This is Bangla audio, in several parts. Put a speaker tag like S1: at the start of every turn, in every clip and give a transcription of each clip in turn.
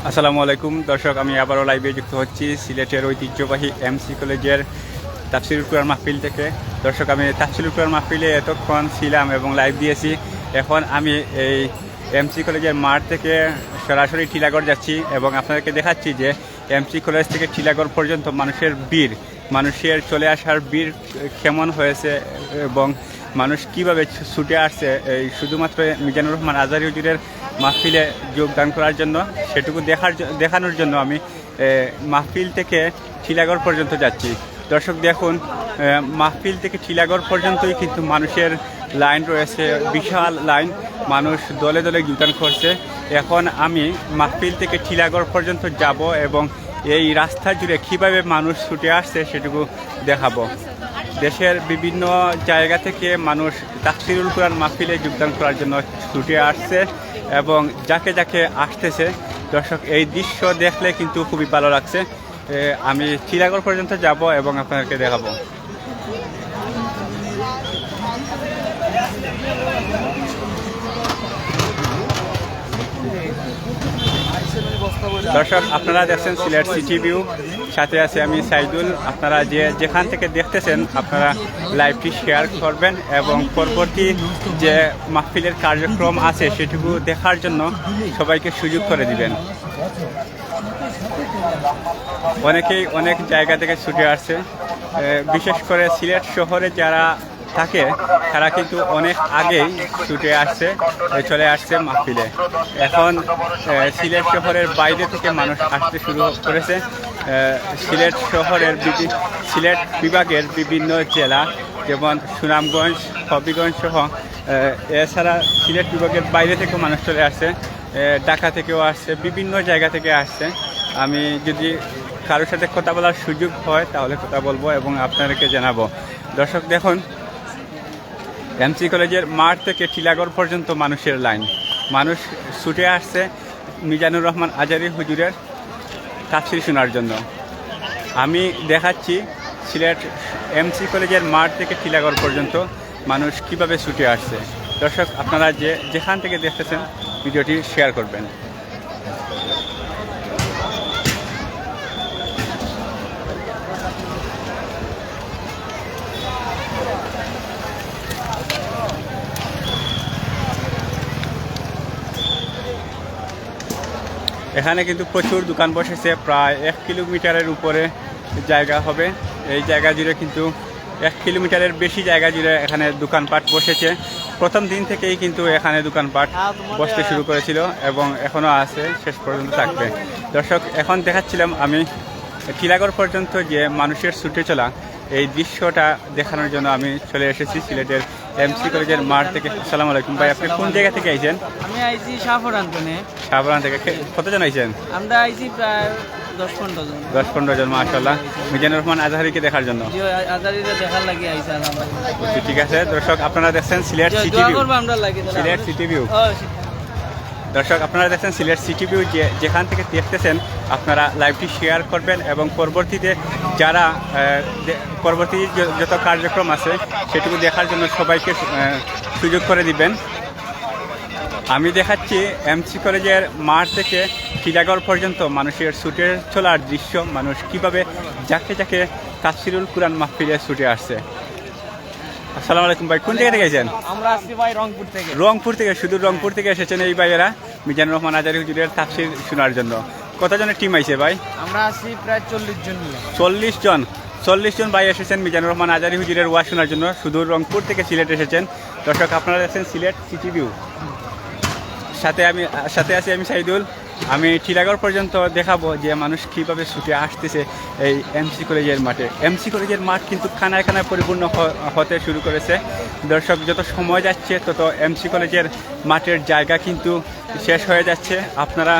S1: আসসালামু আলাইকুম দর্শক, আমি আবারও লাইভে যুক্ত হচ্ছি সিলেটের ঐতিহ্যবাহী এমসি কলেজের তাফসিরুল কুরআন মাহফিল থেকে। দর্শক, আমি তাফসিরুল কুরআন মাহফিলে এতক্ষণ ছিলাম এবং লাইভ দিয়েছি। এখন আমি এই এমসি কলেজের মাঠ থেকে সরাসরি টিলাগড় যাচ্ছি এবং আপনাদেরকে দেখাচ্ছি যে এমসি কলেজ থেকে টিলাগড় পর্যন্ত মানুষের চলে আসার ভিড় কেমন হয়েছে এবং মানুষ কিভাবে ছুটে আসছে এই শুধুমাত্র মিজানুর রহমান আজহারী হুজুরের মাহফিলে যোগদান করার জন্য। সেটুকু দেখানোর জন্য আমি মাহফিল থেকে টিলাগড় পর্যন্ত যাচ্ছি। দর্শক দেখুন, মাহফিল থেকে টিলাগড় পর্যন্তই কিন্তু মানুষের লাইন রয়েছে, বিশাল লাইন। মানুষ দলে দলে যোগদান করছে। এখন আমি মাহফিল থেকে টিলাগড় পর্যন্ত যাব এবং এই রাস্তা জুড়ে কীভাবে মানুষ ছুটে আসছে সেটুকু দেখাবো। দেশের বিভিন্ন জায়গা থেকে মানুষ তাফসিরুল কুরআন মাহফিলে যোগদান করার জন্য ছুটে আসছে এবং যাকে যাকে আসতেছে। দর্শক, এই দৃশ্য দেখলে কিন্তু খুবই ভালো লাগছে। আমি টিলাগড় পর্যন্ত যাব এবং আপনাদেরকে দেখাবো। দর্শক, আপনারা দেখছেন সিলেট সিটি ভিউ, সাথে আছে আমি সাইদুল। আপনারা যেখান থেকে দেখতেছেন আপনারা লাইভটি শেয়ার করবেন এবং পরবর্তী যে মাহফিলের কার্যক্রম আছে সেটুকু দেখার জন্য সবাইকে সুযোগ করে দিবেন। অনেকেই অনেক জায়গা থেকে ছুটে আসছে, বিশেষ করে সিলেট শহরে যারা থাকে তারা কিন্তু অনেক আগেই ছুটে আসছে, চলে আসছে মাহফিলে। এখন সিলেট শহরের বাইরে থেকে মানুষ আসতে শুরু করেছে। সিলেট বিভাগের বিভিন্ন জেলা যেমন সুনামগঞ্জ, হবিগঞ্জ সহ এছাড়া সিলেট বিভাগের বাইরে থেকেও মানুষ চলে আসছে, ঢাকা থেকেও আসছে, বিভিন্ন জায়গা থেকে আসছে। আমি যদি কারোর সাথে কথা বলার সুযোগ হয় তাহলে কথা বলবো এবং আপনাদেরকে জানাবো। দর্শক দেখুন, এমসি কলেজের মাঠ থেকে টিলাগড় পর্যন্ত মানুষের লাইন। মানুষ ছুটে আসছে মিজানুর রহমান আজহারী হুজুরের তাফসীর শোনার জন্য। আমি দেখাচ্ছি সিলেট এমসি কলেজের মাঠ থেকে টিলাগড় পর্যন্ত মানুষ কিভাবে ছুটে আসছে। দর্শক, আপনারা যেখান থেকে দেখতেছেন ভিডিওটি শেয়ার করবেন। এখানে কিন্তু প্রচুর দোকান বসেছে, প্রায় 1 কিলোমিটারের উপরে জায়গা হবে। এই জায়গা জুড়ে কিন্তু 1 কিলোমিটারের বেশি জায়গা জুড়ে এখানে দোকানপাট বসেছে। প্রথম দিন থেকেই কিন্তু এখানে দোকানপাট বসতে শুরু করেছিল এবং এখনও আছে, শেষ পর্যন্ত থাকবে। দর্শক, এখন দেখাচ্ছিলাম আমি টিলাগড় পর্যন্ত যে মানুষের ছুটে চলা, এই দৃশ্যটা দেখানোর জন্য আমি চলে এসেছি সিলেটের এমসি কলেজের মাঠ থেকে। আসসালামু আলাইকুম ভাই, আপনি কোন জায়গা থেকে আইছেন?
S2: আমি আইছি শাহপুরান
S1: থেকে। কতজন আইছেন?
S2: আমরা আইছি প্রায়
S1: 10-15 জন। মাশাআল্লাহ, মিজানুর রহমান আজহারীকে দেখার জন্য।
S2: দেখার লাগি আইছি।
S1: ঠিক আছে দর্শক, আপনারা দেখছেন Sylhet city view. Sylhet city view. দর্শক, আপনারা দেখছেন সিলেট সিটি ভিউ, যেখান থেকে দেখতেছেন আপনারা লাইভটি শেয়ার করবেন এবং পরবর্তীতে যারা পরবর্তী যত কার্যক্রম আছে সেটুকু দেখার জন্য সবাইকে সুযোগ করে দিবেন। আমি দেখাচ্ছি এমসি কলেজের মাঠ থেকে টিলাগড় পর্যন্ত মানুষের ছুটে চলার দৃশ্য। মানুষ কিভাবে যাকে যাকে তাফসিরুল কুরআন মাহফিলে ছুটে আসছে। আসসালামু আলাইকুম ভাই, কোন জায়গা থেকে এসেছেন?
S2: আমরা আসছি ভাই
S1: রংপুর থেকে। শুধু রংপুর থেকে এসেছেন এই ভাইয়েরা মিজানুর রহমান আজহারী হুজুরের তাফসীর শোনার জন্য। কতজনের টিম আইছে ভাই?
S2: আমরা আসছি প্রায় 40 জন।
S1: 40 জন ভাই এসেছেন মিজানুর রহমান আজহারী হুজুরের ওয়াজ শোনার জন্য, শুধু রংপুর থেকে সিলেট এসেছেন। দর্শক, আপনারা দেখছেন সিলেট সিটি ভিউ, সাথে আছি আমি সাইদুল। আমি টিলাগড় পর্যন্ত দেখাবো যে মানুষ কীভাবে ছুটে আসতেছে এই এমসি কলেজের মাঠে। এমসি কলেজের মাঠ কিন্তু খানায় খানায় পরিপূর্ণ হতে শুরু করেছে। দর্শক, যত সময় যাচ্ছে তত এমসি কলেজের মাঠের জায়গা কিন্তু শেষ হয়ে যাচ্ছে। আপনারা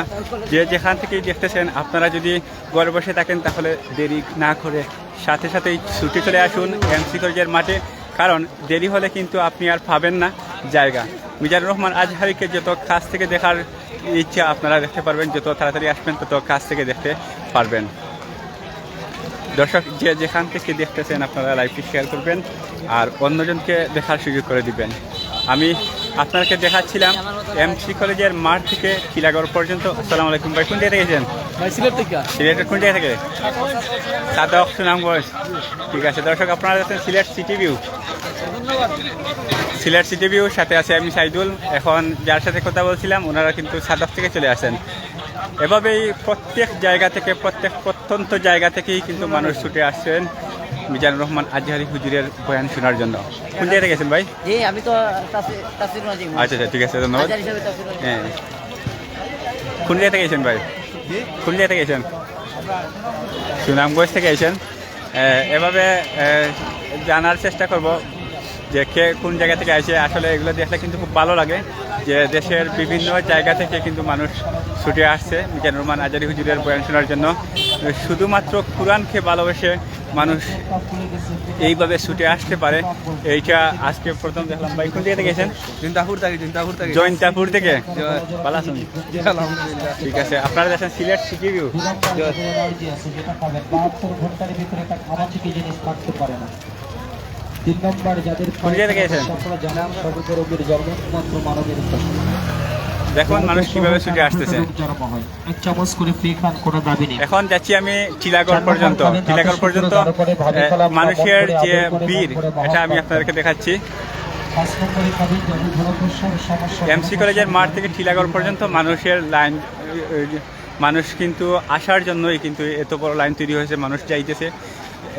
S1: যেখান থেকেই দেখতেছেন, আপনারা যদি ঘরে বসে থাকেন তাহলে দেরি না করে সাথে সাথেই ছুটে চলে আসুন এমসি কলেজের মাঠে, কারণ দেরি হলে কিন্তু আপনি আর পাবেন না জায়গা। মিজানুর রহমান আজহারীকে যত কাছ থেকে দেখার ইচ্ছা আপনারা দেখতে পারবেন, যত তাড়াতাড়ি আসবেন তত কাছ থেকে দেখতে পারবেন। দর্শক, যেখান থেকে দেখতেছেন আপনারা লাইভটি শেয়ার করবেন আর অন্যজনকে দেখার সুযোগ করে দিবেন। আমি আপনাকে দেখাচ্ছিলাম এমসি কলেজের মাঠ থেকে টিলাগড় পর্যন্ত। আসসালামু আলাইকুম ভাই, কোন জায়গা থেকে গেছেন?
S2: ভাই সিলেট থেকে।
S1: সিলেটের কোন জায়গা থেকে? সাদক সুনামগঞ্জ। ঠিক আছে দর্শক, আপনারা দেখছেন Sylhet city view. Sylhet city view, সাথে আছে আমি সাইদুল। এখন যার সাথে কথা বলছিলাম ওনারা কিন্তু সাদক থেকে চলে আসেন। এভাবেই প্রত্যেক জায়গা থেকে, প্রত্যেক প্রত্যন্ত জায়গা থেকেই কিন্তু মানুষ ছুটে আসছেন মিজানুর রহমান আজহারি হুজুরের বয়ান শোনার জন্য। কোন জায়গায় গেছেন ভাই?
S2: আমি তো তাফসীর মাঝি।
S1: আচ্ছা আচ্ছা, ঠিক আছে, ধন্যবাদ।
S2: আজার হিসাবে তাফসীর মাঝি।
S1: হ্যাঁ, কোন জায়গা থেকে গেছেন ভাই? কোন জায়গা থেকে গেছেন? সুনামগঞ্জ থেকে গেছেন। এভাবে জানার চেষ্টা করব যে কে কোন জায়গা থেকে আসে। আসলে এগুলো দেখলে কিন্তু খুব ভালো লাগে যে দেশের বিভিন্ন জায়গা থেকে কিন্তু মানুষ ছুটে আসছে মিজানুর রহমান আজহারি হুজুরের বয়ান শোনার জন্য। শুধুমাত্র কোরআনকে ভালোবেসে মানুষ এইভাবে ছুটে আসতে পারে, এইটা আজকে প্রথম দেখলাম। ভাই কোন জায়গা থেকে গেছেন? জৈন্তাপুর থেকে। ভালো আছেন? ঠিক আছে, আপনারা দেখেন সিলেট সিটি ভিউ। দেখুন মানুষ কিভাবে ছুটে আসতেছে। এখন যাচ্ছি আমি টিলাগড় পর্যন্ত। টিলাগড় পর্যন্ত মানুষের যে ভিড়, এটা আমি আপনাদেরকে দেখাচ্ছি। এমসি কলেজের মাঠ থেকে টিলাগড় পর্যন্ত মানুষের লাইন, মানুষ কিন্তু আসার জন্যই কিন্তু এত বড় লাইন তৈরি হয়েছে। মানুষ যাইতেছে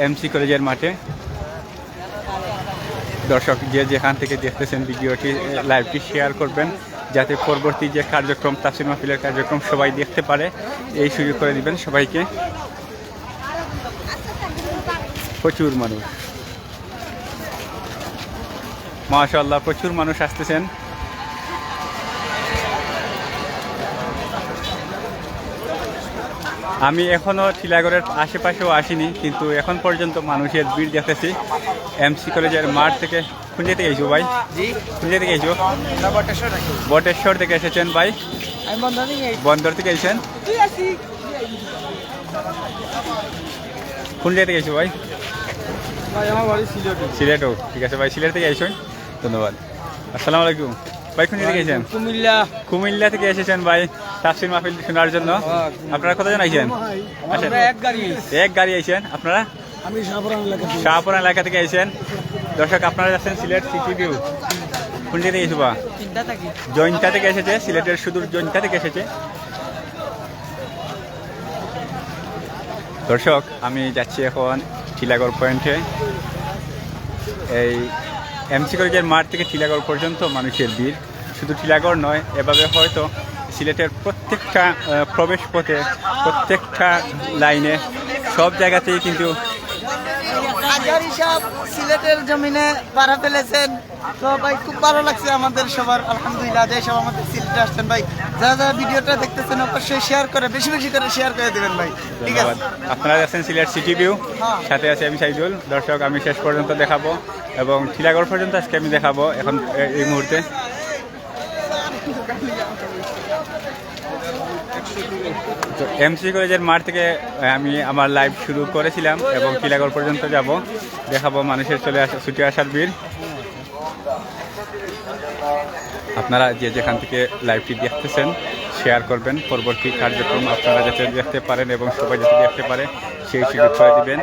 S1: এমসি কলেজের মাঠে। দর্শক যে যেখান থেকে দেখতেছেন ভিডিওটি, লাইভটি শেয়ার করবেন যাতে পরবর্তী যে কার্যক্রম, তাফসীর মাহফিলের কার্যক্রম সবাই দেখতে পারে, এই সুযোগ করে দিবেন সবাইকে। প্রচুর মানুষ, মাশাআল্লাহ, প্রচুর মানুষ আসতেছেন। আমি এখনও টিলাগড়ের আশেপাশেও আসিনি, কিন্তু এখন পর্যন্ত মানুষের ভিড় দেখতেছি এমসি কলেজের মাঠ থেকে। কোন জায়গা থেকে এসো ভাই? কোন জায়গা থেকে এসো? বটেশ্বর থেকে এসেছেন ভাই? বন্দর থেকে এসেছেন? কোন জায়গা থেকে এসো ভাই? সিলেটও। ঠিক আছে ভাই, সিলেট থেকে এসেছেন, ধন্যবাদ। আসসালামু আলাইকুম ভাই, কোন জায়গা থেকে এসেছেন? কুমিল্লা থেকে এসেছেন ভাই তাফসীর মাহফিল শোনার জন্য। আপনারা কতজন আইছেন? এক গাড়ি আইছেন আপনারা?
S3: আমি
S1: শাহপুরান এলাকা থেকে আইছেন। দর্শক আপনারা যাচ্ছেন সিলেট সিটি ভিউ। কোন জায়গা থেকে এসো বা? জৈন্তা থেকে এসেছে, সিলেটের সুদূর জৈন্তা থেকে এসেছে। দর্শক আমি যাচ্ছি এখন টিলাগড় পয়েন্টে। এই এমসি কলেজের মাঠ থেকে টিলাগড় পর্যন্ত মানুষের ভিড়। শুধু টিলাগড় নয়, এভাবে হয়তো সিলেটের প্রত্যেকটা প্রবেশ পথে, প্রত্যেকটা লাইনে, সব জায়গাতেই কিন্তু
S4: আজহারি সাহেব সিলেটের জমিনে পাড়া ফেলেছেন। তো ভাই খুব ভালো লাগছে আমাদের সবার, আলহামদুলিল্লাহ। আজহারি সাহেব আমাদের সিলেটে আসছেন ভাই। যারা যারা ভিডিওটা দেখতেছেন অবশ্যই শেয়ার করে, বেশি বেশি করে শেয়ার করে দেবেন ভাই। ঠিক আছে,
S1: আপনারা আছেন সিলেট সিটি ভিউ, সাথে আছে আমি সাইদুল। দর্শক আমি শেষ পর্যন্ত দেখাবো এবং টিলাগড় পর্যন্ত আজকে আমি দেখাবো এখন এই মুহূর্তে। তো এমসি কলেজের মাঠ থেকে আমি আমার লাইভ শুরু করেছিলাম এবং টিলাগড় পর্যন্ত যাব, দেখাবো মানুষের চলে আসা, ছুটে আসার ভিড়। আপনারা যে যেখান থেকে লাইভটি দেখতেছেন শেয়ার করবেন, পরবর্তী কার্যক্রম আপনারা যাতে দেখতে পারেন এবং সবাই যাতে দেখতে পারে সেই সুযোগ করে দিবেন।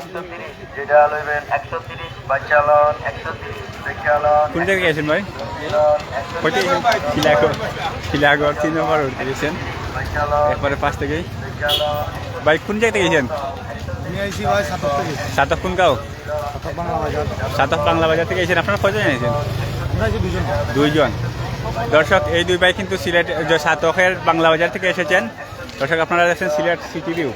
S1: কোন জায়গায় গেছেন ভাই? টিলাগড় 3 নম্বর রোড গেছেন, একবারে পাশ থেকেই। ভাই কোন জায়গা থেকে গেছেন? সাতক কোন গাঁও? সাতক বাংলা বাজার থেকে গেছেন। আপনারা কয়জন গেছেন? দুইজন। দর্শক এই দুই ভাই কিন্তু সিলেট সাতকের বাংলা বাজার থেকে এসেছেন। দর্শক আপনারা দেখছেন সিলেট সিটি ভিউ।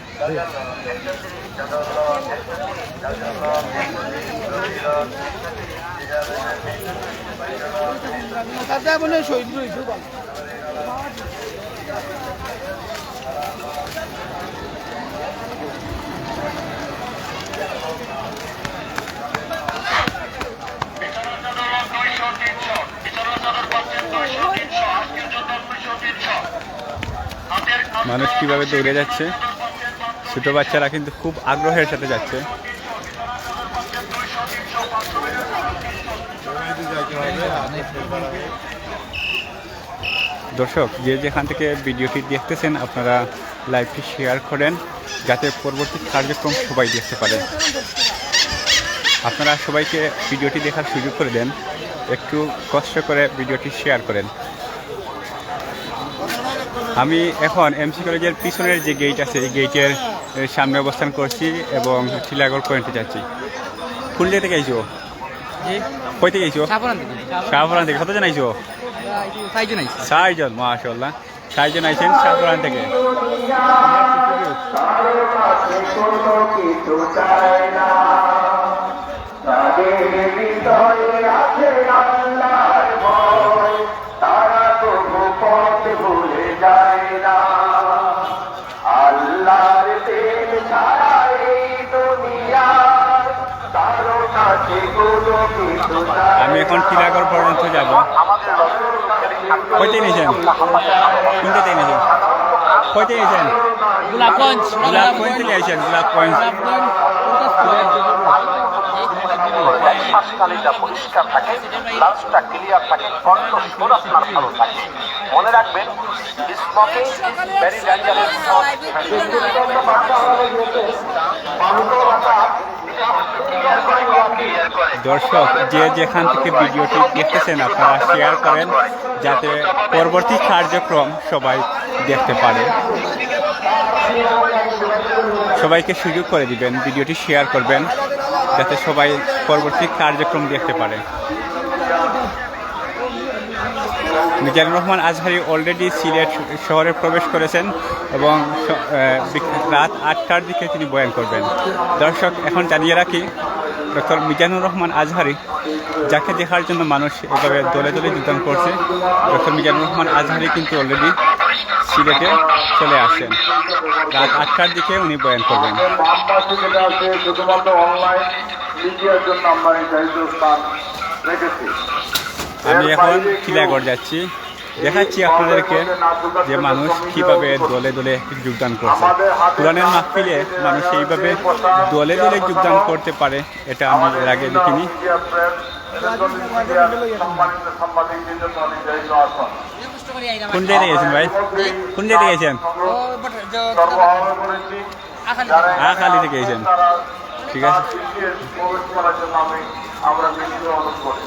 S1: মানুষ কিভাবে দৌড়ে যাচ্ছে, ছোট বাচ্চারা কিন্তু খুব আগ্রহের সাথে যাচ্ছে। দর্শক যে যেখান থেকে ভিডিওটি দেখতেছেন আপনারা লাইভটি শেয়ার করেন যাতে পরবর্তী কার্যক্রম সবাই দেখতে পারে। আপনারা সবাইকে ভিডিওটি দেখার সুযোগ করে দেন, একটু কষ্ট করে ভিডিওটি শেয়ার করেন। আমি এখন এমসি কলেজের পিছনের যে গেট আছে এই গেটের সামনে অবস্থান করছি এবং টিলাগড় পয়েন্টে যাচ্ছি। কোন জায়গা থেকে আইছো? কই থেকে আইছো? শাহপুরান থেকে। কতজন আইছো? 6 জন। মাশাআল্লাহ, 6 জন আইছেন শাহপুরান থেকে। আমি এখন টিলাগড় পর্যন্ত যাব। কইতে নিয়েছেন? কোনটা নিয়েছেন? কইতে নিয়েছেন?
S2: গোলাপগঞ্জ
S1: থেকে আইছেন? গোলাপগঞ্জ।
S3: শ্বাসনালীটা পরিষ্কার থাকে, লাঞ্চটা ক্লিয়ার থাকে, কণ্ঠস্বর আপনার ভালো থাকে। মনে রাখবেন, স্মোকিং ইজ ভেরি ডেঞ্জারাস।
S1: দর্শক যে যেখান থেকে ভিডিওটি দেখতেছেন আপনারা শেয়ার করেন যাতে পরবর্তী কার্যক্রম সবাই দেখতে পারে। সবাইকে সুযোগ করে দিবেন, ভিডিওটি শেয়ার করবেন যাতে সবাই পরবর্তী কার্যক্রম দেখতে পারে। মিজানুর রহমান আজহারি অলরেডি সিলেট শহরে প্রবেশ করেছেন এবং রাত 8টার দিকে তিনি বয়ান করবেন। দর্শক এখন জানিয়ে রাখি, ডক্টর মিজানুর রহমান আজহারি যাকে দেখার জন্য মানুষ এভাবে দলে দলে যোগদান করছে, ডক্টর মিজানুর রহমান আজহারি কিন্তু অলরেডি সিলেটে চলে আসছেন। রাত 8টার দিকে উনি বয়ান করবেন।
S3: শুধুমাত্র অনলাইন মিডিয়ার জন্য আমরা নির্ধারিত স্থান রেখেছি।
S1: আমি এখন টিলাগড় যাচ্ছি, দেখাচ্ছি আপনাদেরকে যে মানুষ কিভাবে দলে দলে যোগদান করছে। কোরআনের মাহফিলে মানুষ এইভাবে দলে দলে যোগদান করতে পারে এটা আমি এর আগে দেখিনি। কোন জায়গায় গেছেন ভাই? কোন জায়গায় গেছেন? আখালি থেকে গেছেন। ঠিক আছে।
S3: আমরা বেশি অনুরোধ করি।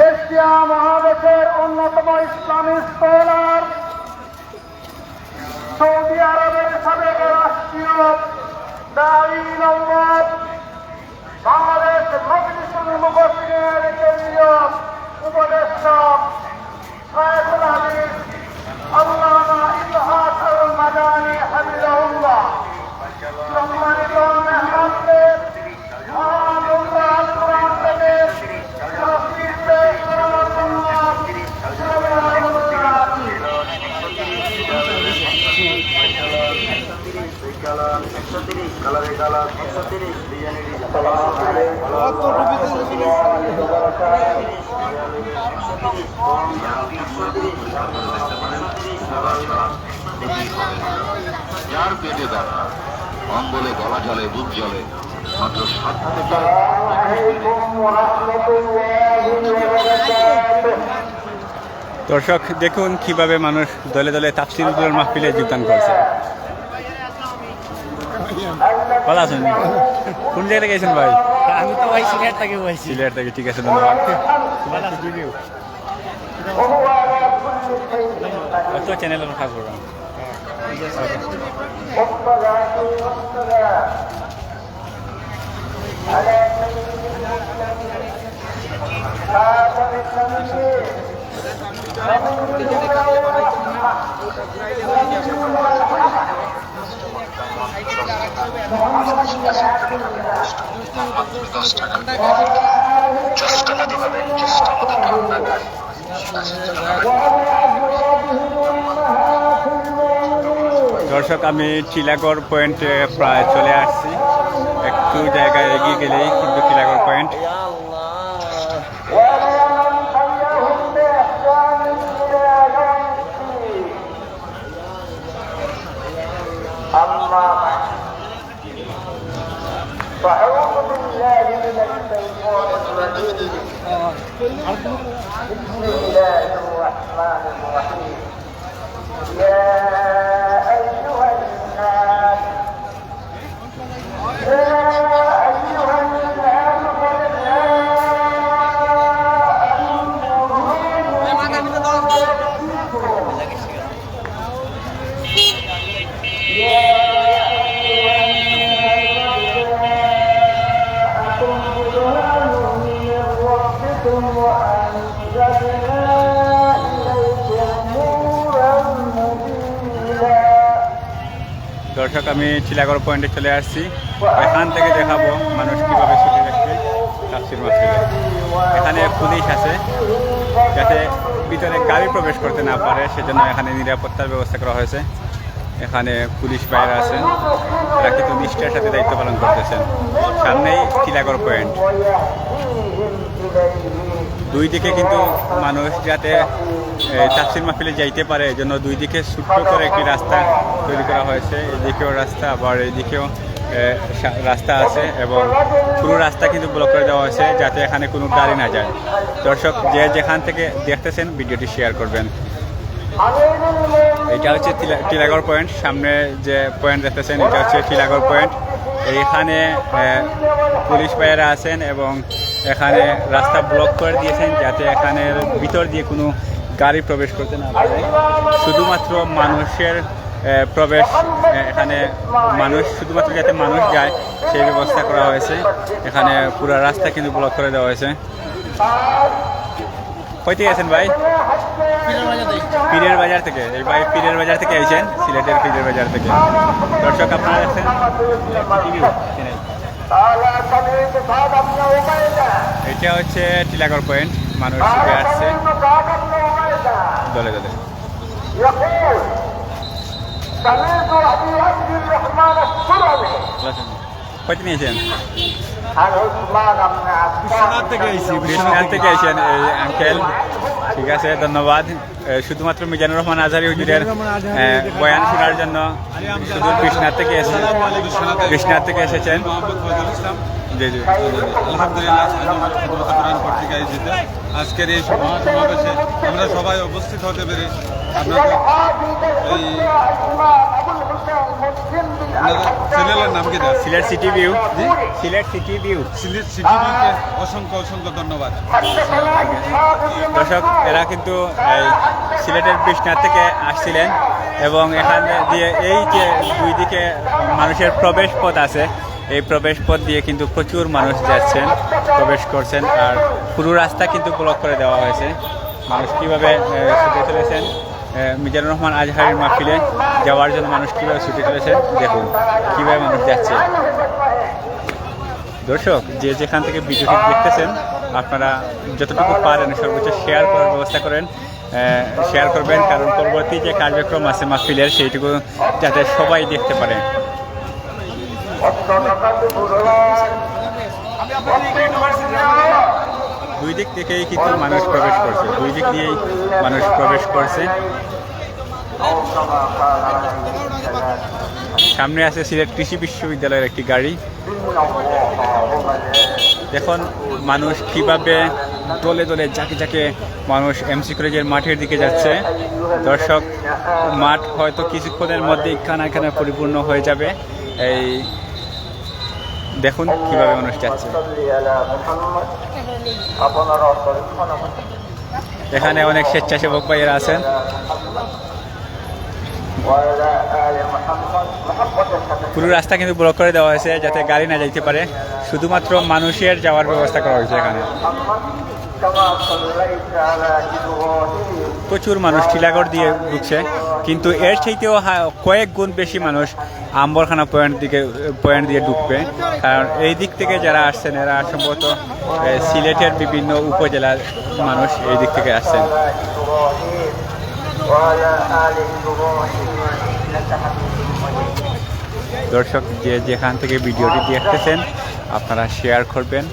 S3: এশিয়া মহাদেশের অন্যতম ইসলামী স্কলার, সৌদি আরবের সাবেক রাষ্ট্রীয় দায়ী নওয়াব, বাংলাদেশ মজলিসুল মুফাসসিরিনের কেন্দ্রীয় উপদেষ্টা শায়খুল হাদিস আল্লামা ইসহাক আল মাদানী হাফিজাহুল্লাহ, সম্মানিত মেহমানদের, মহানুল্লাহ আল কোরআন থেকে তাফসীর পেশ করার জন্য
S5: যার পেটে ব্যথা, অম্বলে গলা জলে, বুক জলে, মাত্র 7 থেকে
S1: দর্শক দেখুন কিভাবে মানুষ দলে দলে তাফসীরুল মাহফিলে যোগদান করছে। ভালো আছেন? কোন জায়গায় গেছেন ভাই?
S2: আমি তো ভাই সিলেট থেকে বলছি।
S1: সিলেট থেকে। ঠিক আছে, ধন্যবাদ। তো চ্যানেলের কাজ করবেন।
S5: টাকা
S1: দর্শক আমি টিলাগড় পয়েন্টে প্রায় চলে আসছি, একটু জায়গায় এগিয়ে গেলেই কিন্তু টিলাগড় পয়েন্ট।
S3: فأعوذ بالله من الشيطان الرجيم بسم الله الرحمن الرحيم يا أيها الناس قد جاءكم برهان من ربكم وأنزلنا إليكم نورا مبينا।
S1: দর্শক আমি টিলাগড় পয়েন্টে চলে আসছি, এখান থেকে দেখাবো মানুষ কীভাবে ছুটে রাখবে তাফসীর মাহফিলে। এখানে পুলিশ আছে যাতে ভিতরে গাড়ি প্রবেশ করতে না পারে, সেজন্য এখানে নিরাপত্তার ব্যবস্থা করা হয়েছে। এখানে পুলিশ বাইরে আছেন, তারা কিন্তু নিষ্ঠার সাথে দায়িত্ব পালন করতেছেন। সামনেই টিলাগড় পয়েন্ট, দুই দিকে কিন্তু মানুষ যাতে তাফসীর মাহফিলে যাইতে পারে এজন্য দুই দিকে ছোট্ট করে একটি রাস্তা তৈরি করা হয়েছে। এদিকেও রাস্তা, আবার এদিকেও রাস্তা আছে এবং পুরো রাস্তা কিন্তু ব্লক করে দেওয়া হয়েছে যাতে এখানে কোনো গাড়ি না যায়। দর্শক যে যেখান থেকে দেখতেছেন ভিডিওটি শেয়ার করবেন। এটা হচ্ছে টিলাগড় পয়েন্ট, সামনে যে পয়েন্ট দেখতেছেন এটা হচ্ছে টিলাগড় পয়েন্ট। এইখানে পুলিশ ভাইয়েরা আছেন এবং এখানে রাস্তা ব্লক করে দিয়েছেন যাতে এখানের ভিতর দিয়ে কোনো গাড়ি প্রবেশ করতে না পারে, শুধুমাত্র মানুষের প্রবেশ, এখানে মানুষ শুধুমাত্র যাতে মানুষ যায় সেই ব্যবস্থা করা হয়েছে। এখানে পুরো রাস্তা কিন্তু ব্লক করে দেওয়া হয়েছে। কই থেকে আছেন ভাই? পীরের বাজার থেকে। এই ভাই পীরের বাজার থেকে আইছেন, সিলেটের পীরের বাজার থেকে। দর্শক আপনারা আছেন, এটা হচ্ছে টিলাগড় পয়েন্ট, মানুষ ছুটে আসছে দলে দলে। কত নিয়েছেন? বিশ্বনাথ থেকে আইছেন এই আঙ্কেল, ঠিক আছে, ধন্যবাদ। শুধুমাত্র মিজানুর রহমান আজহারি হুজুরের বয়ান শোনার জন্য শুধু বিশ্বনাথ থেকে এসেছেন। জি জি,
S6: আলহামদুলিল্লাহ পত্রিকায় জিতে আজকের এই সমাবেশে আমরা সবাই উপস্থিত হতে পেরে আপনাদের এই চ্যানেলের নাম কি?
S1: Sylhet city view. Sylhet city view,
S6: Sylhet city ভিউকে অসংখ্য অসংখ্য ধন্যবাদ।
S1: দর্শক এরা কিন্তু সিলেটের বিশ্বনাথ থেকে আসছিলেন এবং এখান দিয়ে এই যে দুই দিকে মানুষের প্রবেশ পথ আছে, এই প্রবেশ পথ দিয়ে কিন্তু প্রচুর মানুষ যাচ্ছেন, প্রবেশ করছেন, আর পুরো রাস্তা কিন্তু ব্লক করে দেওয়া হয়েছে। মানুষ কীভাবে ছুটে চলেছেন মিজানুর রহমান আজহারির মাহফিলে যাওয়ার জন্য, মানুষ কীভাবে ছুটে চলেছেন দেখুন কীভাবে মানুষ যাচ্ছে। দর্শক যে যেখান থেকে ভিডিওটি দেখতেছেন আপনারা যতটুকু পারেন সর্বোচ্চ শেয়ার করার ব্যবস্থা করেন, শেয়ার করবেন, কারণ পরবর্তী যে কার্যক্রম আছে মাহফিলের সেইটুকু যাতে সবাই দেখতে পারে। দুই দিক থেকেই কিন্তু মানুষ প্রবেশ করছে, দুই দিক দিয়েই মানুষ প্রবেশ করছে। সামনে আছে সিলেট কৃষি বিশ্ববিদ্যালয়ের একটি গাড়ি। দেখুন মানুষ কিভাবে দলে দলে ঝাঁকে ঝাঁকে মানুষ এমসি কলেজের মাঠের দিকে যাচ্ছে। দর্শক মাঠ হয়তো কিছুক্ষণের মধ্যেই খানা খানা পরিপূর্ণ হয়ে যাবে। এই দেখুন কিভাবে মানুষ যাচ্ছে। এখানে অনেক স্বেচ্ছাসেবক ভাইয়েরা আছেন। পুরো রাস্তা কিন্তু ব্লক করে দেওয়া হয়েছে যাতে গাড়ি না যাইতে পারে, শুধুমাত্র মানুষের যাওয়ার ব্যবস্থা করা হয়েছে। এখানে প্রচুর মানুষ টিলাগড় দিয়ে ঢুকছে, কিন্তু এর চাইতেও কয়েক গুণ বেশি মানুষ আম্বরখানা পয়েন্ট দিয়ে ঢুকবে, কারণ এই দিক থেকে যারা আসছেন এরা সম্ভবত সিলেটের বিভিন্ন উপজেলার মানুষ এই দিক থেকে আসছেন।
S3: وعلى آل إبراهيم إنك حميد
S1: দর্শক যে যেখান থেকে ভিডিওটি দেখতেছেন আপনারা শেয়ার করবেন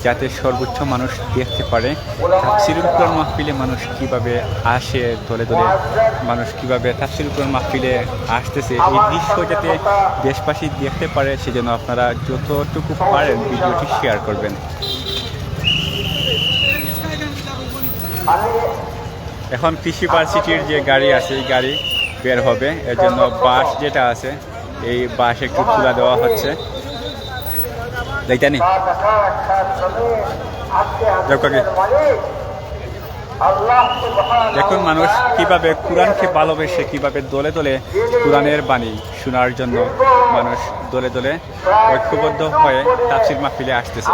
S1: যাতে সর্বোচ্চ মানুষ দেখতে পারে তাফসিরুল কোরআন মাহফিলে মানুষ কিভাবে আসে, দলে দলে মানুষ কিভাবে তাফসিরুল কোরআন মাহফিলে আসতেছে, এই দৃশ্য যাতে দেশবাসী দেখতে পারে সেজন্য আপনারা যতটুকু পারেন ভিডিওটি শেয়ার করবেন। এখন কৃষি ভার্সিটির যে গাড়ি আছে এই গাড়ি বের হবে, এর জন্য বাস যেটা আছে এই বাস একটু তুলা দেওয়া হচ্ছে। দেখতেনি দেখুন মানুষ কিভাবে কোরআনকে ভালোবেসে কিভাবে দলে দলে কোরআনের বাণী শোনার জন্য মানুষ দলে দলে ঐক্যবদ্ধ হয়ে তাফসির মাহফিলে আসতেছে।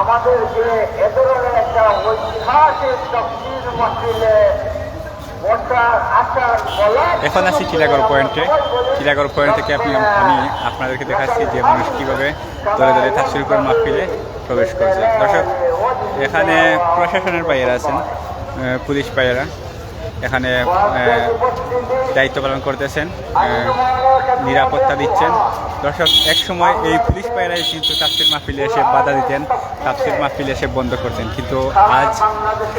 S1: এখন আছি টিলাগড় পয়েন্টে। টিলাগড় পয়েন্ট থেকে আমি আপনাদেরকে দেখাচ্ছি যে মানুষ কীভাবে দলে দলে তাফসির কোরআন মাহফিলে প্রবেশ করছে। দর্শক এখানে প্রশাসনের ভাইয়েরা আছেন, পুলিশ ভাইয়েরা এখানে দায়িত্ব পালন করতেছেন, নিরাপত্তা দিচ্ছেন। দর্শক এক সময় এই পুলিশ ভাইয়েরাই কিন্তু তাফসির মাহফিলে এসে বাধা দিতেন, তাফসির মাহফিলে এসে বন্ধ করতেন, কিন্তু আজ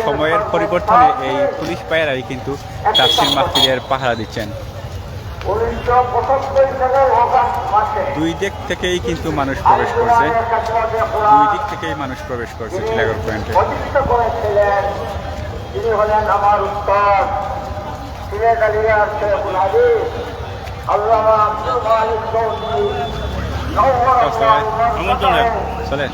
S1: সময়ের পরিবর্তনে এই পুলিশ ভাইয়েরাই কিন্তু তাফসির মাহফিলের পাহারা দিচ্ছেন। দুই দিক থেকেই কিন্তু মানুষ প্রবেশ করছে, দুই দিক থেকেই মানুষ প্রবেশ করছে টিলাগড় পয়েন্টে।
S3: তিনি হলেন আমার উস্তাদ সিলেকালিয়ার শেখুল হাদিস আল্লামা আব্দুল মালিক চৌধুরী
S1: চলে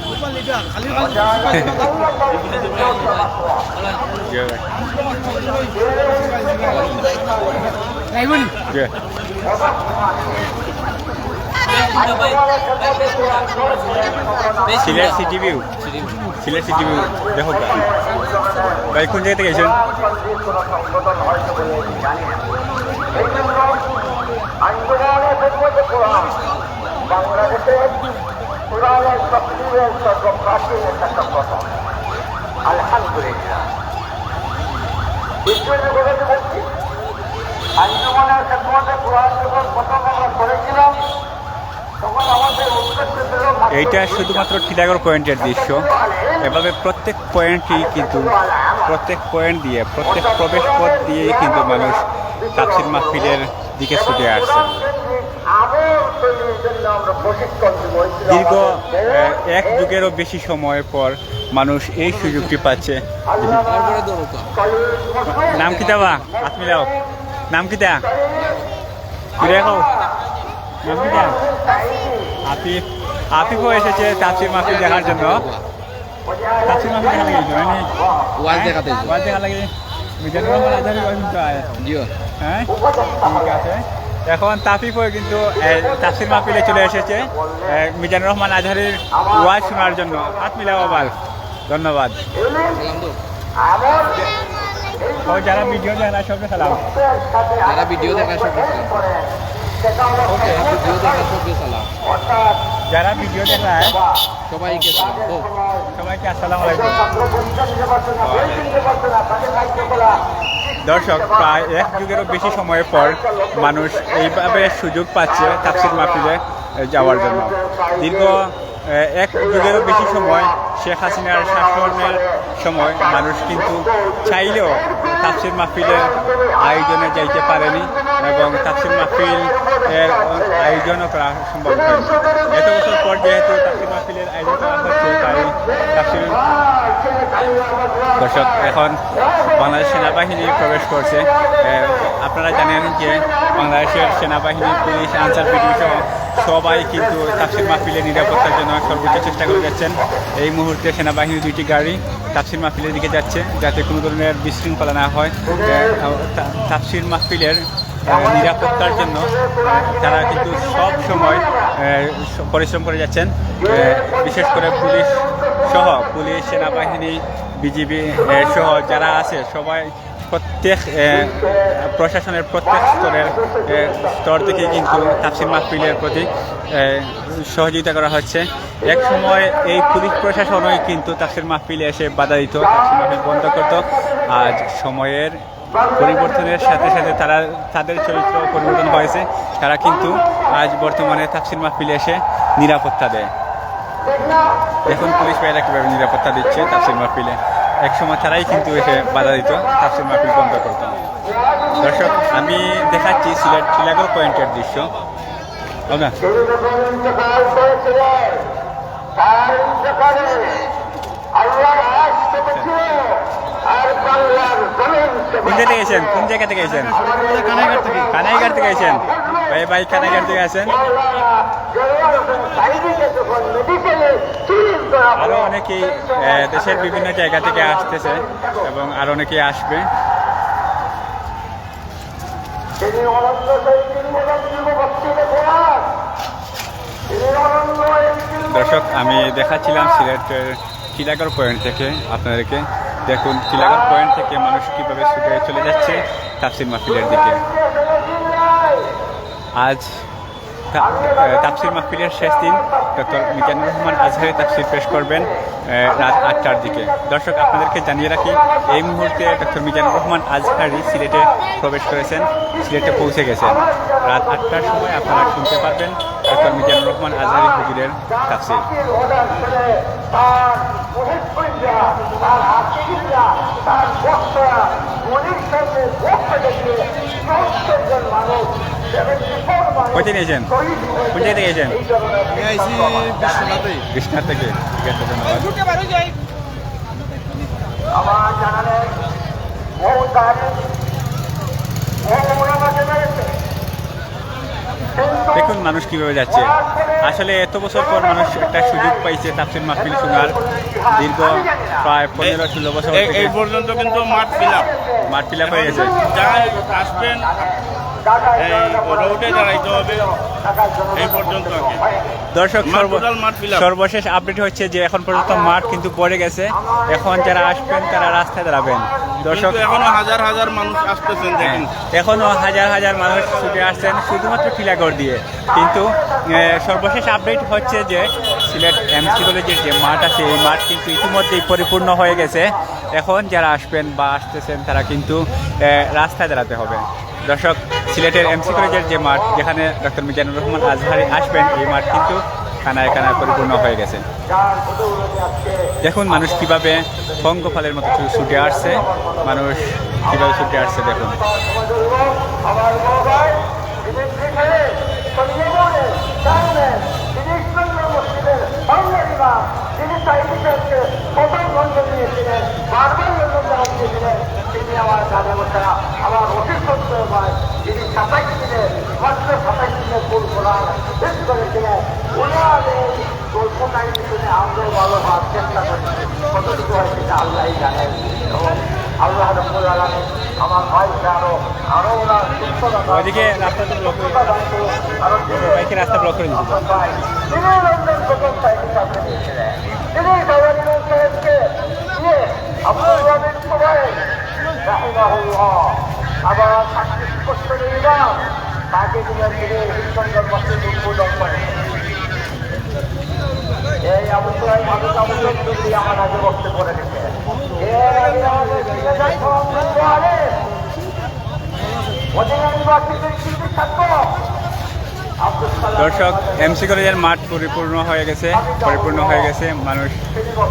S1: Sylhet city view, Sylhet city view দেখো ভাই কোন জায়গা থেকে গেছেন?
S3: বাংলাদেশের কোরআনের তাফসীরের সর্বপ্রাচীন একটা সংগঠন আলহামদুলিল্লাহ। বলছি আঞ্জুমানের খেদমতে কোরআন যখন প্রথম আমরা করেছিলাম তখন আমাদের উদ্দেশ্য ছিল
S1: এইটা শুধুমাত্র টিলাগড় পয়েন্টের দৃশ্য। এভাবে প্রত্যেক পয়েন্টই কিন্তু প্রত্যেক পয়েন্ট দিয়ে প্রত্যেক প্রবেশ পথ দিয়েই কিন্তু মানুষ তাফসির মাহফিলের দিকে ছুটে আসছে। দীর্ঘ এক যুগেরও বেশি সময় পর মানুষ এই সুযোগটি পাচ্ছে। নাম কি দেওয়া আপনি দাও, নাম কি দেয়া দেখো, নাম কি দেয়া? আতিফ, আতিফও এসেছে তাফসির মাহফিল দেখার জন্য। তাফসির মাহফিল দেখা লাগে
S2: ওয়াজ দেখাতে
S1: ওয়াজ দেখা লাগে মিজানুর রহমান আজহারি
S2: জিও।
S1: হ্যাঁ ঠিক আছে। এখন তাফিফও কিন্তু তাফসির মাহফিলে চলে এসেছে মিজানুর রহমান আজহারির ওয়াজ শোনার জন্য। হাত মিলাও আবার, ধন্যবাদ। ও যারা ভিডিও দেখা সবকে সালাম,
S2: যারা ভিডিও দেখা সবকে সালাম,
S1: যারা ভিডিও দেখায়
S2: সবাইকে সালাম,
S1: সবাইকে আসসালামু আলাইকুম। দর্শক প্রায় এক যুগেরও বেশি সময় পর মানুষ এইভাবে সুযোগ পাচ্ছে তাফসির মাহফিলে যাওয়ার জন্য। দীর্ঘ এক যুগেরও বেশি সময় শেখ হাসিনার শাসনের সময় মানুষ কিন্তু চাইলেও তাফসির মাহফিলের আয়োজনে যাইতে পারেনি এবং তাফসির মাহফিল এর আয়োজনও করা সম্ভব হয়নি। এত বছর পর যেহেতু তাফসির মাহফিলের আয়োজন করা হচ্ছে তাই তাফসির দর্শক এখন বাংলাদেশ সেনাবাহিনী প্রবেশ করছে। আপনারা জানেন যে বাংলাদেশের সেনাবাহিনী, পুলিশ, আনসার বিডি সহ সবাই কিন্তু তাফসির মাহফিলের নিরাপত্তার জন্য সর্বোচ্চ চেষ্টা করে যাচ্ছেন। এই মুহূর্তে সেনাবাহিনীর দুইটি গাড়ি তাফসির মাহফিলের দিকে যাচ্ছে যাতে কোনো ধরনের বিশৃঙ্খলা না হয়। তাফসির মাহফিলের নিরাপত্তার জন্য তারা কিন্তু সব সময় পরিশ্রম করে যাচ্ছেন। বিশেষ করে পুলিশ সহ, পুলিশ, সেনাবাহিনী, বিজিবি সহ যারা আছে সবাই প্রত্যেক প্রশাসনের প্রত্যেক স্তর থেকে কিন্তু তাফসির মাহফিলের প্রতি সহযোগিতা করা হচ্ছে। এক সময় এই পুলিশ প্রশাসনই কিন্তু তাফসির মাহফিলে এসে বাধা দিত, তাফসির মাহফিল বন্ধ করত। আজ সময়ের পরিবর্তনের সাথে সাথে তাদের চরিত্র পরিবর্তন হয়েছে। তারা কিন্তু আজ বর্তমানে তাফসির মাহফিলে এসে নিরাপত্তা দেয়। এখন পুলিশ ভাইয়েরা কীভাবে নিরাপত্তা দিচ্ছে তাফসির মাহফিলে, একসময় তারাই কিন্তু এসে বাধা দিত, তাফসির মাহফিল বন্ধ করত। দর্শক, আমি দেখাচ্ছি সিলেট টিলাগড় পয়েন্টের দৃশ্য। না কোন জায়গা থেকে গেছেন? কোন জায়গা থেকে গেছেন? কানাইঘাট থেকে গেছেন ভাই? কানাইঘাট থেকে আছেন। আরো অনেকেই দেশের বিভিন্ন জায়গা থেকে আসতেছে এবং আরো অনেকেই আসবে। দর্শক, আমি দেখাচ্ছিলাম সিলেটের টিলাগড় পয়েন্ট থেকে আপনাদেরকে। দেখুন টিলাগড় পয়েন্ট থেকে মানুষ কীভাবে ছুটে চলে যাচ্ছে তাফসির মাহফিলের দিকে। আজ তাফসির মাহফিলের শেষ দিন। ডক্টর মিজানুর রহমান আজহারি তাফসির পেশ করবেন রাত 8টার দিকে। দর্শক, আপনাদেরকে জানিয়ে রাখি, এই মুহূর্তে ডক্টর মিজানুর রহমান আজহারি সিলেটে প্রবেশ করেছেন, সিলেটে পৌঁছে গেছেন। রাত 8টার সময় আপনারা শুনতে পারবেন ডক্টর মিজানুর রহমান আজহারি হুজুরের তাফসির। কোথায় নিয়েছেন? কোন জায়গা থেকে গেছেন? বিশ্বনাথ থেকে। ঠিক আছে, ধন্যবাদ। দেখুন মানুষ কিভাবে যাচ্ছে। আসলে এত বছর পর মানুষ একটা সুযোগ পাইছে তাফসির মাহফিল শোনার। দীর্ঘ প্রায় 15-16 বছর
S7: এই পর্যন্ত কিন্তু মাঠ ফিল আপ
S1: হয়ে গেছে।
S7: যারা আসবেন রোডে দাঁড়াইতে হবে এই পর্যন্ত।
S1: দর্শক,
S7: মাঠ fill up।
S1: সর্বশেষ আপডেট হচ্ছে যে এখন পর্যন্ত মাঠ কিন্তু পড়ে গেছে। এখন যারা আসবেন তারা রাস্তায় দাঁড়াবেন। দর্শক,
S7: এখনো হাজার হাজার মানুষ আসতেছেন, দেখেন
S1: এখনো হাজার হাজার মানুষ ছুটে আসছেন শুধুমাত্র টিলাগড় দিয়ে। কিন্তু সর্বশেষ আপডেট হচ্ছে যে সিলেট এমসি কলেজের যে মাঠ আছে, এই মাঠ কিন্তু ইতিমধ্যেই পরিপূর্ণ হয়ে গেছে। এখন যারা আসবেন বা আসতেছেন তারা কিন্তু রাস্তায় দাঁড়াতে হবে। দর্শক, সিলেটের এমসি কলেজের যে মাঠ, যেখানে ডক্টর মিজানুর রহমান আজহারি আসবেন, এই মাঠ কিন্তু কানায় কানায় পরিপূর্ণ হয়ে গেছে। দেখুন মানুষ কিভাবে পঙ্গপালের মতো ছুটে আসছে, মানুষ কিভাবে ছুটে আসছে দেখুন।
S3: আমার গানে বসারা আমার অতি সত্য ভাই, যিনি 27 দিনে মাত্র 27 দিনে ফুল কোরআন শেষ করেছিলেন, ওনাদের গল্প কাহিনী শুনে আমরাও ভালো হওয়ার চেষ্টা করছি। কতটুকু হয় সেটা আল্লাহই জানেন। এবং আল্লাহ রাব্বুল আলামিন আমার ভাইকে আরো ওনার সুস্থতা,
S1: ওইদিকে রাস্তাটা ব্লক করে, বাইকে রাস্তা ব্লক করে দিয়েছে।
S3: তিনি রঞ্জন প্রথম সাইকেল সাথে নিয়েছিলেন, তিনি গভর্নর সাহেবকে দিয়ে আব্দুল রহমান সবাই আবার 36 ইমাম তাকে দিনের দিনে হিন্দুদের মসজিদ উদ্বোধন করেন। এই আবু সুরাই মাদক আবুল যদি আমার আগে বক্তব্য করে গেছে। এর আগে আমাদের
S1: দর্শক, এমসি কলেজের মাঠ পরিপূর্ণ হয়ে গেছে, মানুষ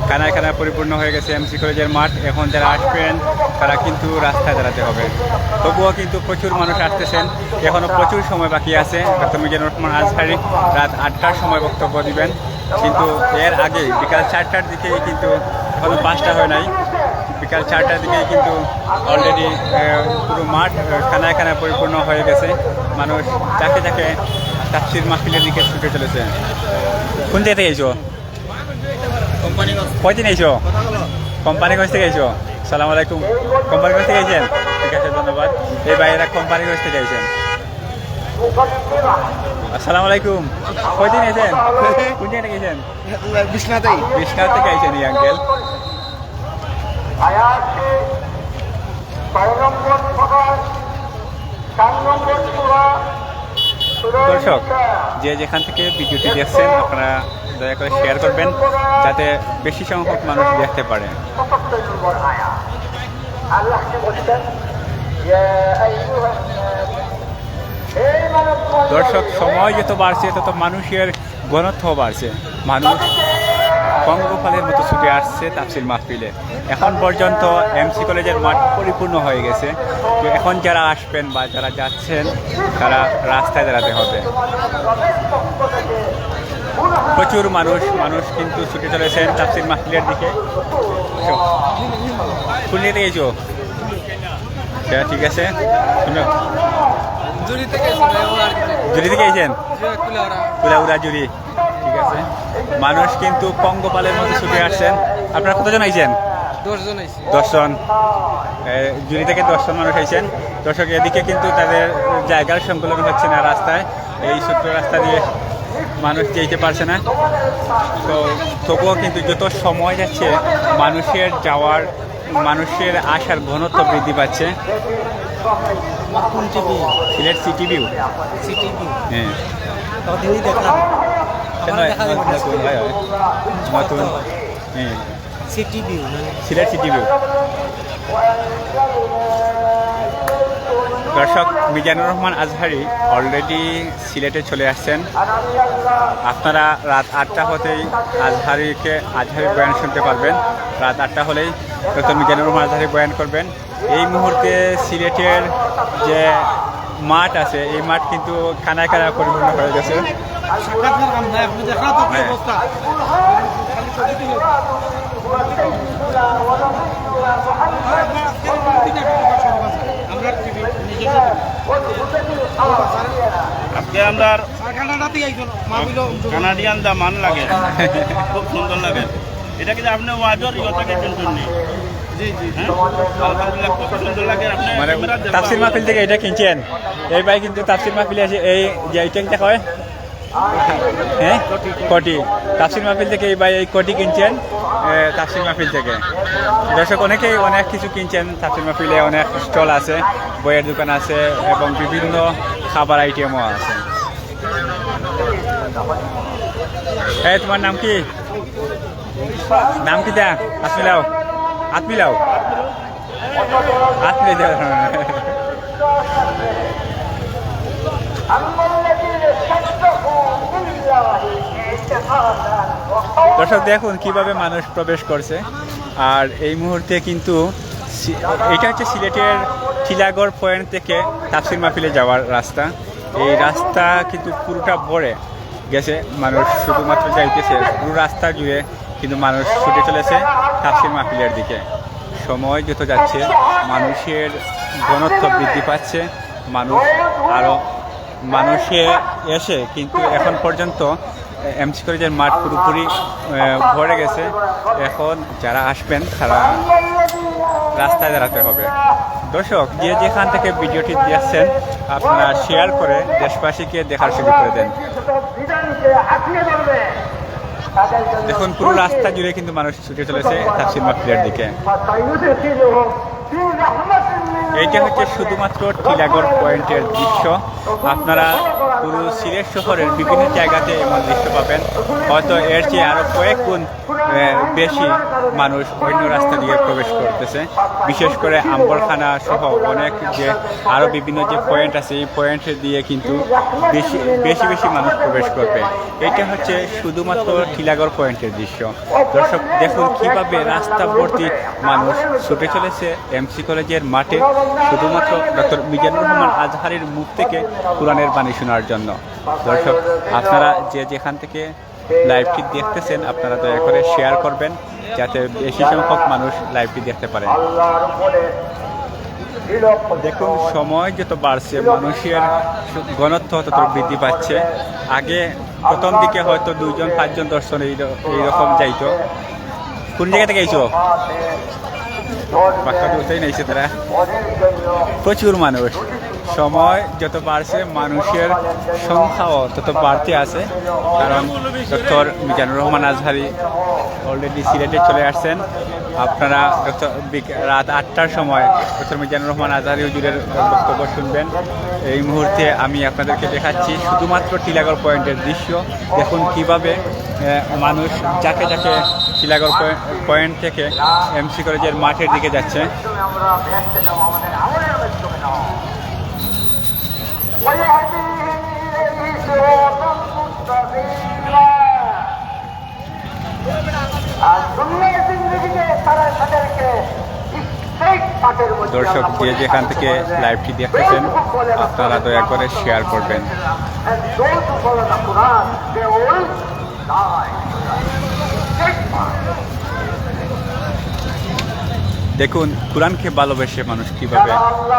S1: কানায় কানায় পরিপূর্ণ হয়ে গেছে এমসি কলেজের মাঠ। এখন যারা আসবেন তারা কিন্তু রাস্তায় দাঁড়াতে হবে। তবুও কিন্তু প্রচুর মানুষ আসতেছেন, এখনও প্রচুর সময় বাকি আছে। ডক্টর মিজানুর রহমান আজহারি রাত 8টার সময় বক্তব্য দিবেন, কিন্তু এর আগে বিকাল 4টার দিকেই, কিন্তু এখনও 5টা হয় নাই, বিকাল 4টার দিকেই কিন্তু অলরেডি পুরো মাঠ কানায় কানায় পরিপূর্ণ হয়ে গেছে। মানুষ যাকে যাকে তাফসির মাহফিলের দিকে ছুটে চলেছে। কোন জায়গা থেকে এসো? কয়দিন এসো? কোম্পানিগঞ্জ থেকে এসো। সালাম আলাইকুম। কোম্পানিগঞ্জ থেকে এসেছেন? ঠিক আছে, ধন্যবাদ। এই ভাইয়েরা কোম্পানিগঞ্জ থেকে এসেছেন। আসসালামু আলাইকুম। কয়দিন এসেছেন? কোন জায়গা থেকে এসেছেন? বিশ্বনাথ থেকে এসেছেন এই আঙ্কেল। দর্শক, যে যেখান থেকে ভিডিওটি দেখছেন আপনারা দয়া করে শেয়ার করবেন, যাতে বেশি সংখ্যক মানুষ দেখতে পারে। দর্শক সময় যত বাড়ছে তত মানুষের ঘনত্ব বাড়ছে। মানুষ পঙ্গপালের মতো ছুটে আসছে তাফসীর মাহফিলে। এখন পর্যন্ত এমসি কলেজের মাঠ পরিপূর্ণ হয়ে গেছে। তো এখন যারা আসবেন বা যারা যাচ্ছেন তারা রাস্তায় দাঁড়াতে হবে। প্রচুর মানুষ কিন্তু ছুটে চলেছেন তাফসীর মাহফিলের দিকে। শুনিয়ে দিয়েছো ঠিক আছে। জুড়ি থেকে এসেছেন কুলাউড়া জুড়ি, ঠিক আছে। মানুষ কিন্তু পঙ্গপালের মধ্যে ছুটে আসছেন। আপনারা কতজন আইছেন? 10 জন। জুড়ি থেকে 10 জন মানুষ আইছেন। দর্শক এদিকে কিন্তু তাদের জায়গার সংকলন হচ্ছে না রাস্তায়, এই ছোট্ট রাস্তা দিয়ে মানুষ যেতে পারছে না। তো তবুও কিন্তু যত সময় যাচ্ছে মানুষের আসার ঘনত্ব বৃদ্ধি পাচ্ছে। সিলেট সিটি ভিউ, হ্যাঁ নতুন সিলেট সিটি ভিউ। দর্শক মিজানুর রহমান আজহারি অলরেডি সিলেটে চলে আসছেন। আপনারা রাত 8টা হতেই আজহারি বয়ান শুনতে পারবেন। রাত 8টা হলেই ডক্টর মিজানুর রহমান আজহারি বয়ান করবেন। এই মুহূর্তে সিলেটের যে মাঠ আছে এই মাঠ কিন্তু কানায় কানায় পরিপূর্ণ হয়ে গেছে।
S7: আজকে আমরা কানাডিয়ান দা মান লাগে, খুব সুন্দর লাগে। এটা কিন্তু আপনি ওয়াজর ইয়তা গেছেন শুননি।
S1: মানে তাফসীর মাহফিল থেকে এটা কিনছেন, এই ভাই কিন্তু তাফসীর মাহফিলে আছে। এই যে এইটা কয় হ্যাঁ কোটি, তাফসীর মাহফিল থেকে এই ভাই এই কোটি কিনছেন তাফসীর মাহফিল থেকে। দর্শক অনেকেই অনেক কিছু কিনছেন তাফসীর মাহফিলে। অনেক স্টল আছে, বইয়ের দোকান আছে এবং বিভিন্ন খাবার আইটেমও আছে। এই তোমার নাম কি? নাম কি দা? আতমিলাও দর্শক দেখুন কিভাবে মানুষ প্রবেশ করছে। আর এই মুহূর্তে কিন্তু এটা হচ্ছে সিলেটের টিলাগড় পয়েন্ট থেকে তাফসীর মাহফিলে যাওয়ার রাস্তা। এই রাস্তা কিন্তু পুরোটা ভরে গেছে, মানুষ শুধুমাত্র যাইতেছে। পুরো রাস্তা জুড়ে কিন্তু মানুষ ছুটে চলেছে তাফসীর মাহফিলের দিকে। সময় যত যাচ্ছে মানুষের ঘনত্ব বৃদ্ধি পাচ্ছে। মানুষে এসে কিন্তু এখন পর্যন্ত এমসি কলেজের মাঠ পুরোপুরি ভরে গেছে। এখন যারা আসবেন তারা রাস্তায় দাঁড়াতে হবে। দর্শক যে যেখান থেকে ভিডিওটি দেখছেন আপনারা শেয়ার করে দেশবাসীকে দেখার সুযোগ করে দেন। দেখুন পুরো রাস্তা জুড়ে কিন্তু মানুষ ছুটে চলেছে তাফসীর মাহফিলের দিকে। এইটা হচ্ছে শুধুমাত্র টিলাগড় পয়েন্টের দৃশ্য। আপনারা পুরো সিলেট শহরের বিভিন্ন জায়গাতে এমন দৃশ্য পাবেন। হয়তো এর চেয়ে আরও কয়েক গুণ বেশি মানুষ অন্য রাস্তা দিয়ে প্রবেশ করতেছে। বিশেষ করে আম্বরখানা সহ অনেক যে আরও বিভিন্ন যে পয়েন্ট আছে এই পয়েন্ট দিয়ে কিন্তু বেশি মানুষ প্রবেশ করবে। এটা হচ্ছে শুধুমাত্র টিলাগড় পয়েন্টের দৃশ্য। দর্শক দেখুন কিভাবে রাস্তা ভর্তি মানুষ ছুটে চলেছে এমসি কলেজের মাঠে শুধুমাত্র ডক্টর মিজানুর রহমান আজহারির মুখ থেকে কোরআনের বাণী শোনার জন্য। দর্শক আপনারা যে যেখান থেকে লাইভটি দেখতেছেন আপনারা দয়া করে শেয়ার করবেন যাতে বেশি সংখ্যক মানুষ লাইভটি দেখতে পারেন। দেখুন সময় যত বাড়ছে মানুষের ঘনত্ব তত বৃদ্ধি পাচ্ছে। আগে প্রথম দিকে হয়তো 2 জন 5 জন 10 জন এইরকম যাইতো। কোন জায়গা থেকে আইছো? বাক্কা উঠেই নাইছে তারা। প্রচুর মানুষ। সময় যত বাড়ছে মানুষের সংখ্যাও তত বাড়তে আছে। কারণ ডক্টর মিজানুর রহমান আজহারি অলরেডি সিলেটে চলে আসছেন। আপনারা রাত 8টার সময় ডক্টর মিজানুর রহমান আজহারি হুজুরের বক্তব্য শুনবেন। এই মুহূর্তে আমি আপনাদেরকে দেখাচ্ছি শুধুমাত্র টিলাগড় পয়েন্টের দৃশ্য। দেখুন কিভাবে মানুষ যাকে টিলাগড় পয়েন্ট থেকে এমসি কলেজের মাঠের দিকে যাচ্ছে।
S3: ويهديهم إليه صراطا مستقيما আর দুনিয়ার জিন্দগিতে তারা তাদেরকে সেই পাঠের মধ্যে
S1: দর্শক যে যেখান থেকে লাইভটি দেখতেছেন আপনারা দয়া করে শেয়ার করবেন।
S3: And those who follow the Quran, they will die.
S1: দেখুন কোরআনকে ভালোবেসে মানুষ কিভাবে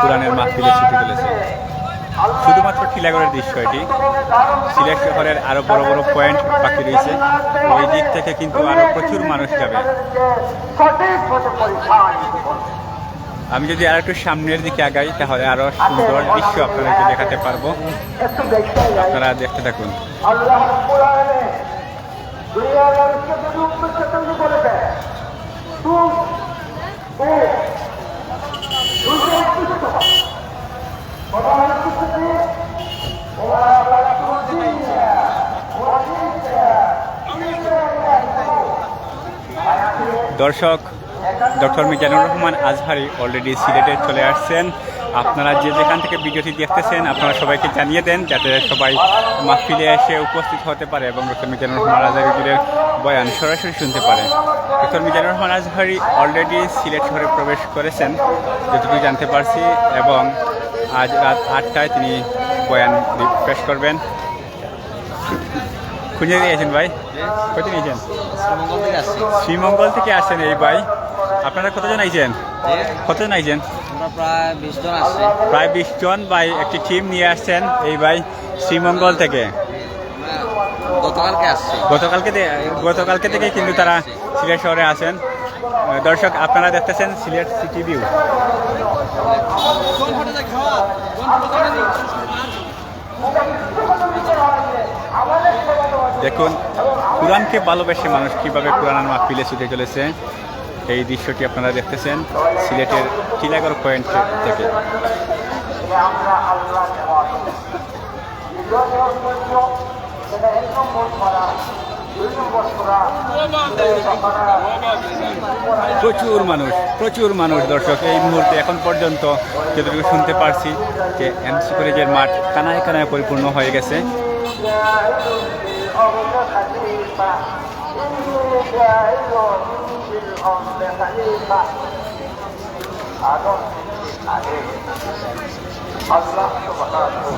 S1: কোরআনের মাহফিলে ছুটে চলেছে। শুধুমাত্র টিলাগড়ের দৃশ্য এটি, সিলেট শহরের আরো বড় বড় পয়েন্ট বাকি রয়েছে, ওই দিক থেকে কিন্তু আরো প্রচুর মানুষ যাবে। আমি যদি আর একটু সামনের দিকে আগাই তাহলে আরো সুন্দর দৃশ্য আপনাদেরকে দেখাতে পারবো, আপনারা দেখতে থাকুন।
S3: আল্লাহ রাব্বুল আলামিন দুনিয়ার মানুষকে শুধু উম্মতকে তৈরি করেছে।
S1: দর্শক, ডক্টর মিজানুর রহমান আজহারি অলরেডি সিলেটে চলে আসছেন। আপনারা যে যেখান থেকে ভিডিওটি দেখতেছেন আপনারা সবাইকে জানিয়ে দেন যাতে সবাই মাহফিলে এসে উপস্থিত হতে পারে এবং ডক্টর মিজানুর রহমান আজহারির বয়ান সরাসরি শুনতে পারে। ডক্টর মিজানুর রহমান আজহারি অলরেডি সিলেট শহরে প্রবেশ করেছেন যতটুকু জানতে পারছি, এবং আজ রাত 8টায় তিনি বয়ান পেশ করবেন। খুঁজে নিয়েছেন ভাই? কোথায় নিয়েছেন?
S2: শ্রীমঙ্গল থেকে আসছি।
S1: শ্রীমঙ্গল থেকে আসছেন এই ভাই। আপনারা কতজন আইছেন? কতজন আইছেন?
S2: আমরা প্রায় 20 জন আসছি।
S1: প্রায় 20 জন ভাই একটি টিম নিয়ে আসছেন এই ভাই শ্রীমঙ্গল থেকে।
S2: গতকালকে আসছি।
S1: গতকালকে থেকে কিন্তু তারা সিলেট শহরে আসেন। দর্শক আপনারা দেখতেছেন সিলেট সিটি ভিউ। দেখুন কোরআনকে ভালোবেসে মানুষ কিভাবে কোরআন মাহফিলে ছুটে চলেছে, এই দৃশ্যটি আপনারা দেখতেছেন সিলেটের টিলাগড় পয়েন্ট থেকে।
S3: আমরা আল্লাহ সেটা 1 নম্বর করা, 2 নম্বর করা,
S1: প্রচুর মানুষ দর্শক এই মুহূর্তে এখন পর্যন্ত যতটুকু শুনতে পারছি যে এমসি কলেজের মাঠ কানায় কানায় পরিপূর্ণ হয়ে গেছে।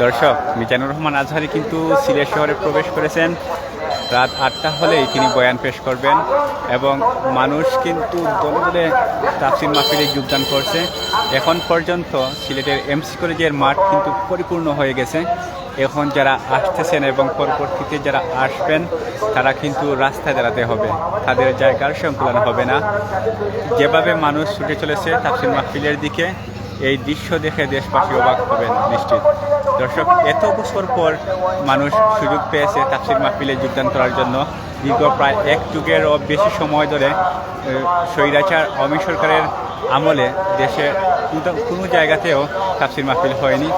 S1: দর্শক মিজানুর রহমান আজহারি কিন্তু সিলেট শহরে প্রবেশ করেছেন। রাত 8টা হলেই তিনি বয়ান পেশ করবেন এবং মানুষ কিন্তু দলে দলে তাফসীর মাহফিলে যোগদান করছে। এখন পর্যন্ত সিলেটের এমসি কলেজের মাঠ কিন্তু পরিপূর্ণ হয়ে গেছে। এখন যারা আসতেছেন এবং পরবর্তীতে যারা আসবেন তারা কিন্তু রাস্তায় দাঁড়াতে হবে, তাদের জায়গার সংকুলন হবে না। যেভাবে মানুষ ছুটে চলেছে তাফসীর মাহফিলের দিকে, এই দৃশ্য দেখে দেশবাসী অবাক হবেন নিশ্চিত। দর্শক এত বছর পর মানুষ সুযোগ পেয়েছে তাফসীর মাহফিলে যোগদান করার জন্য। দীর্ঘ প্রায় 1 যুগেরও বেশি সময় ধরে স্বৈরাচার আওয়ামী সরকারের আমলে দেশে কোনো জায়গাতেও তাফসীর মাহফিল হয়নি।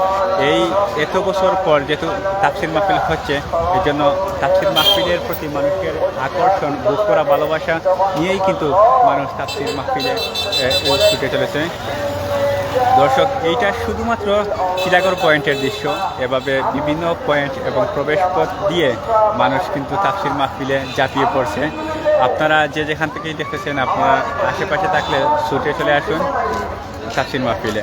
S1: এই এত বছর পর যেহেতু তাফসীর মাহফিল হচ্ছে, এই জন্য তাফসীর মাহফিলের প্রতি মানুষের আকর্ষণ, বুক করা ভালোবাসা নিয়েই কিন্তু মানুষ তাফসীর মাহফিলে ছুটে চলেছে। দর্শক এইটা শুধুমাত্র টিলাগড় পয়েন্টের দৃশ্য। এভাবে বিভিন্ন পয়েন্ট এবং প্রবেশ পথ দিয়ে মানুষ কিন্তু তাফসীর মাহফিলে ঝাঁপিয়ে পড়ছে। আপনারা যে যেখান থেকেই দেখতেছেন আপনারা আশেপাশে থাকলে ছুটে চলে আসুন তাফসীর মাহফিলে।